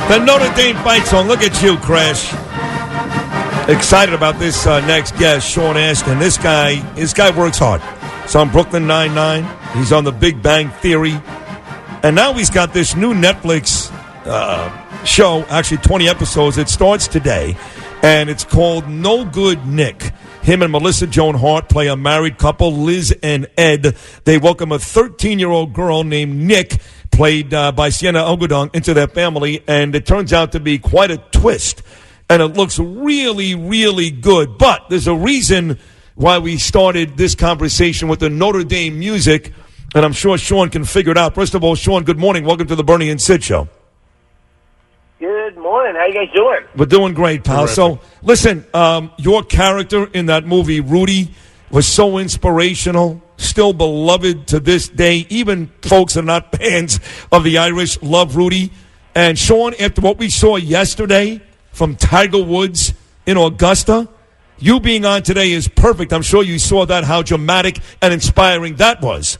The Notre Dame fight song. Look at you, Crash. Excited about this next guest, Sean Astin. This guy works hard. He's on Brooklyn Nine-Nine. He's on The Big Bang Theory. And now he's got this new Netflix show, actually 20 episodes. It starts today, and it's called No Good Nick. Him and Melissa Joan Hart play a married couple, Liz and Ed. They welcome a 13-year-old girl named Nick, played by Sienna Ogudong, into their family, and it turns out to be quite a twist. And it looks really, really good. But there's a reason why we started this conversation with the Notre Dame music, and I'm sure Sean can figure it out. First of all, Sean, good morning. Welcome to the Bernie and Sid Show. Good morning. How you guys doing? We're doing great, pal. So, listen, your character in that movie, Rudy, was so inspirational, still beloved to this day. Even folks that are not fans of the Irish love Rudy. And, Sean, after what we saw yesterday from Tiger Woods in Augusta, you being on today is perfect. I'm sure you saw that, how dramatic and inspiring that was.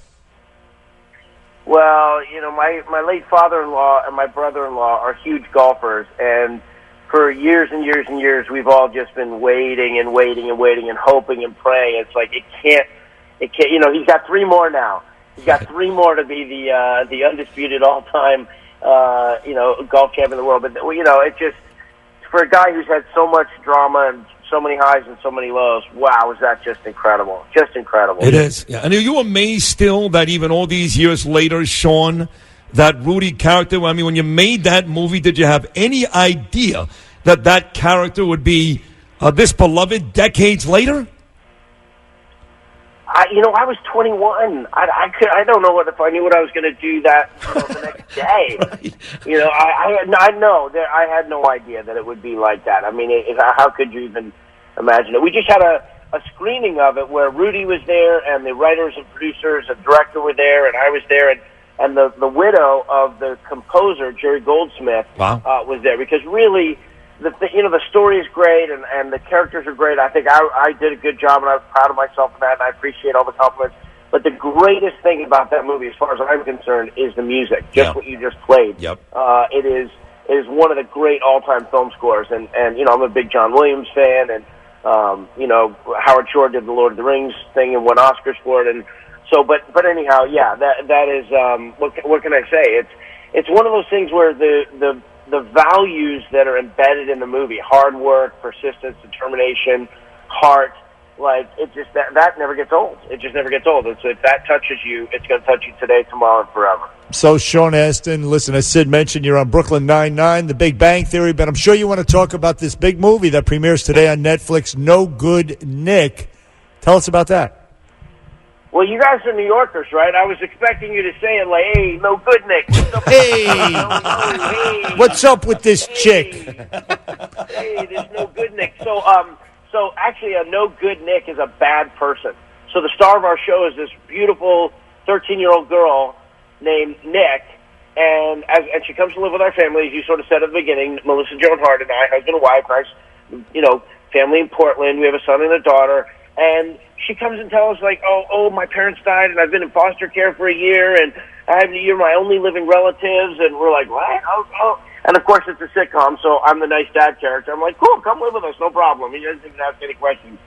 Well, you know, my late father-in-law and my brother-in-law are huge golfers, and for years and years and years, we've all just been waiting and waiting and waiting and hoping and praying. It's like it can't. You know, he's got 3 more now. He's got 3 more to be the undisputed all-time, golf champion in the world. But you know, it just, for a guy who's had so much drama and so many highs and so many lows, wow, is that just incredible. Just incredible. It is. Yeah. And are you amazed still that even all these years later, Sean, that Rudy character, I mean, when you made that movie, did you have any idea that that character would be this beloved decades later? I was 21. I don't know if I knew what I was going to do that the next day. Right. You know, I had no idea that it would be like that. I mean, how could you even imagine it? We just had a screening of it where Rudy was there, and the writers and producers and director were there, and I was there, and the widow of the composer, Jerry Goldsmith, was there, because really, the story is great, and the characters are great. I think I did a good job, and I was proud of myself for that, and I appreciate all the compliments. But the greatest thing about that movie, as far as I'm concerned, is the music. Just what you just played. Yep. It is one of the great all-time film scores, and you know, I'm a big John Williams fan, and you know, Howard Shore did the Lord of the Rings thing and won Oscars for it, and so. But anyhow, yeah, that is what can I say? It's one of those things where the values that are embedded in the movie, hard work, persistence, determination, heart, like, it just, that never gets old. It just never gets old. And so if that touches you, it's going to touch you today, tomorrow, and forever. So, Sean Astin, listen, as Sid mentioned, you're on Brooklyn Nine-Nine, The Big Bang Theory, but I'm sure you want to talk about this big movie that premieres today on Netflix, No Good Nick. Tell us about that. Well, you guys are New Yorkers, right? I was expecting you to say it like, hey, no good, Nick. Hey, what's up with this chick? Hey, there's no good, Nick. So actually, a no good Nick is a bad person. So the star of our show is this beautiful 13-year-old girl named Nick, and she comes to live with our family, as you sort of said at the beginning, Melissa Joan Hart and I, husband and wife, nice, you know, family in Portland. We have a son and a daughter, and she comes and tells us, like, oh, my parents died, and I've been in foster care for a year, and you're my only living relatives, and we're like, what? Oh. And, of course, it's a sitcom, so I'm the nice dad character. I'm like, cool, come live with us, no problem. He doesn't even ask any questions.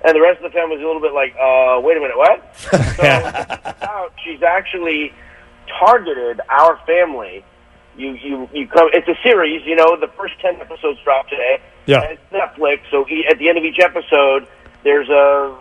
And the rest of the family's a little bit like, wait a minute, what? So she's actually targeted our family. You come. It's a series, you know. The first 10 episodes drop today. Yeah. And it's Netflix, so at the end of each episode, there's a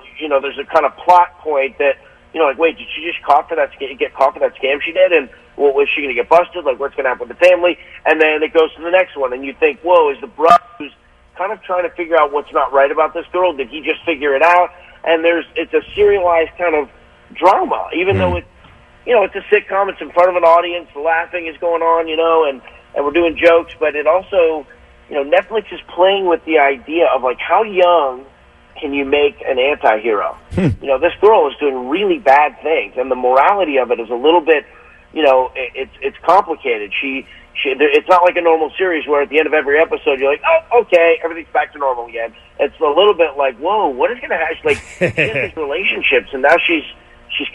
kind of plot point that, you know, like, wait, did she just get caught for that scam she did? And well, was she going to get busted? Like, what's going to happen with the family? And then it goes to the next one, and you think, whoa, is the brother who's kind of trying to figure out what's not right about this girl, did he just figure it out? And it's a serialized kind of drama, even though it's, you know, it's a sitcom, it's in front of an audience, the laughing is going on, you know, and we're doing jokes, but it also, you know, Netflix is playing with the idea of, like, how young can you make an anti-hero? You know, this girl is doing really bad things, and the morality of it is a little bit, you know, it's complicated. It's not like a normal series where at the end of every episode you're like, oh, okay, everything's back to normal again. It's a little bit like, whoa, what is going to happen? Like, she has these relationships, and now she's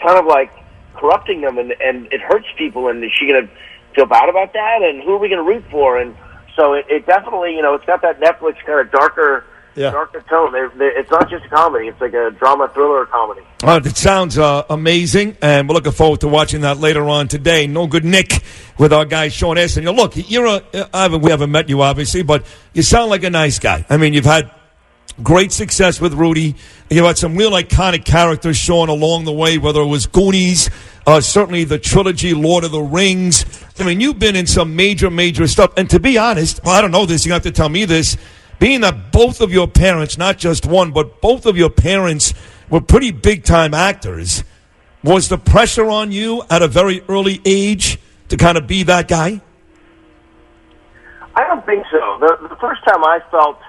kind of like corrupting them, and it hurts people, and is she going to feel bad about that? And who are we going to root for? And So it definitely, it's got that Netflix kind of darker tone. It's not just a comedy; it's like a drama thriller comedy. It sounds amazing, and we're looking forward to watching that later on today. No Good Nick with our guy Sean Astin. Look, we haven't met you obviously, but you sound like a nice guy. I mean, you've had great success with Rudy. You had some real iconic characters, Sean, along the way, whether it was Goonies, certainly the trilogy, Lord of the Rings. I mean, you've been in some major stuff. And to be honest, I don't know this, you have to tell me this, being that both of your parents, not just one, but both of your parents were pretty big-time actors, was the pressure on you at a very early age to kind of be that guy? I don't think so. The first time I felt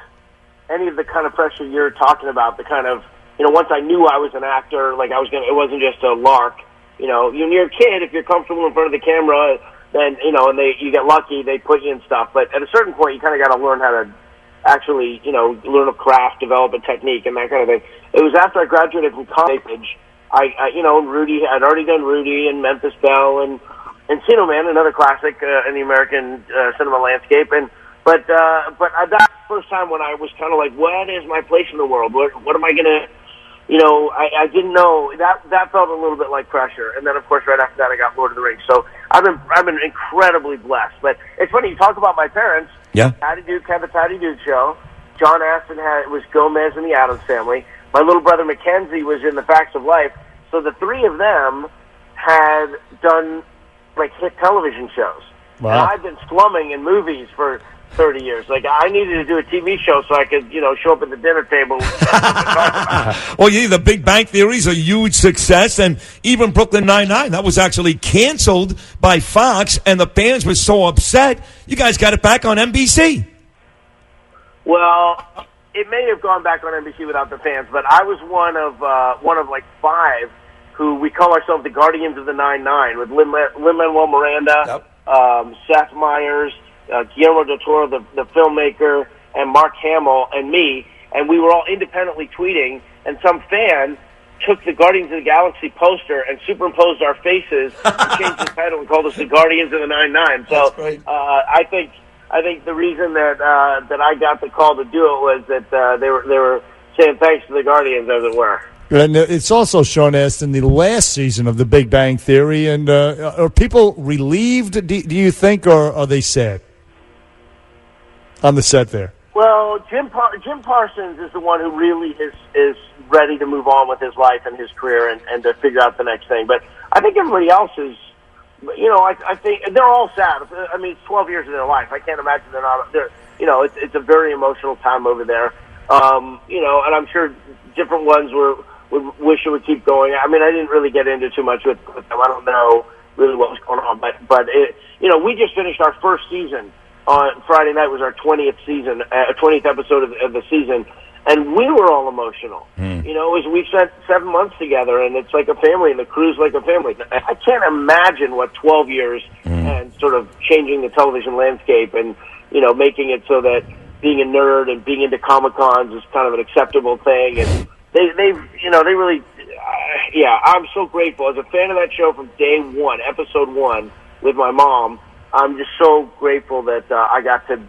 any of the kind of pressure you're talking about, the kind of, once I knew I was an actor, like it wasn't just a lark. When you're a kid, if you're comfortable in front of the camera, then, and you get lucky, they put you in stuff. But at a certain point, you kind of got to learn how to actually, learn a craft, develop a technique, and that kind of thing. It was after I graduated from college, Rudy, I'd already done Rudy and Memphis Belle and Encino Man, another classic in the American cinema landscape. But that first time when I was kind of like, what is my place in the world? What am I going to, I didn't know. That felt a little bit like pressure. And then, of course, right after that, I got Lord of the Rings. So I've been incredibly blessed. But it's funny, you talk about my parents. Yeah. Patty Duke had the Patty Duke Show. John Astin was Gomez in the Addams Family. My little brother Mackenzie was in The Facts of Life. So the three of them had done, hit television shows. Wow. And I've been slumming in movies for 30 years. I needed to do a TV show so I could, show up at the dinner table. Well, the Big Bang Theory is a huge success, and even Brooklyn Nine-Nine, that was actually canceled by Fox, and the fans were so upset, you guys got it back on NBC. Well, it may have gone back on NBC without the fans, but I was one of five who we call ourselves the Guardians of the 9-9, with Lin-Manuel Miranda, Seth Meyers, Guillermo del Toro, the filmmaker, and Mark Hamill, and me, and we were all independently tweeting, and some fan took the Guardians of the Galaxy poster and superimposed our faces and changed the title and called us the Guardians of the 9-9. So I think the reason that I got the call to do it was that they were saying thanks to the Guardians, as it were. And it's also shown as in the last season of The Big Bang Theory. And are people relieved, do you think, or are they sad on the set there? Well, Jim Parsons is the one who really is ready to move on with his life and his career and to figure out the next thing. But I think everybody else is, I think they're all sad. I mean, it's 12 years of their life. I can't imagine they're not. It's a very emotional time over there. And I'm sure different ones would wish it would keep going. I mean, I didn't really get into too much with them. I don't know really what was going on, but we just finished our first season. On Friday night was our 20th episode of the season, and we were all emotional. We spent 7 months together, and it's like a family, and the crew's like a family. I can't imagine what 12 years and sort of changing the television landscape and, making it so that being a nerd and being into Comic-Cons is kind of an acceptable thing. And they really, I'm so grateful. As a fan of that show from day one, episode 1, with my mom, I'm just so grateful that I got to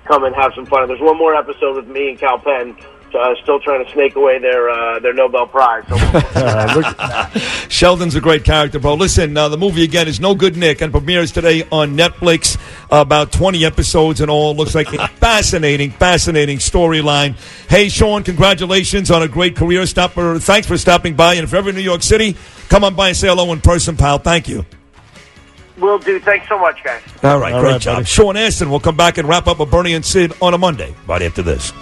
come and have some fun. And there's one more episode with me and Cal Penn, still trying to snake away their Nobel Prize. So Sheldon's a great character, bro. Listen, the movie again is No Good Nick and premieres today on Netflix. About 20 episodes in all. Looks like a fascinating storyline. Hey, Sean, congratulations on a great career. Thanks for stopping by. And if you're ever in New York City, come on by and say hello in person, pal. Thank you. Will do. Thanks so much, guys. All right, great job. Buddy. Sean Astin will come back and wrap up with Bernie and Sid on a Monday, right after this.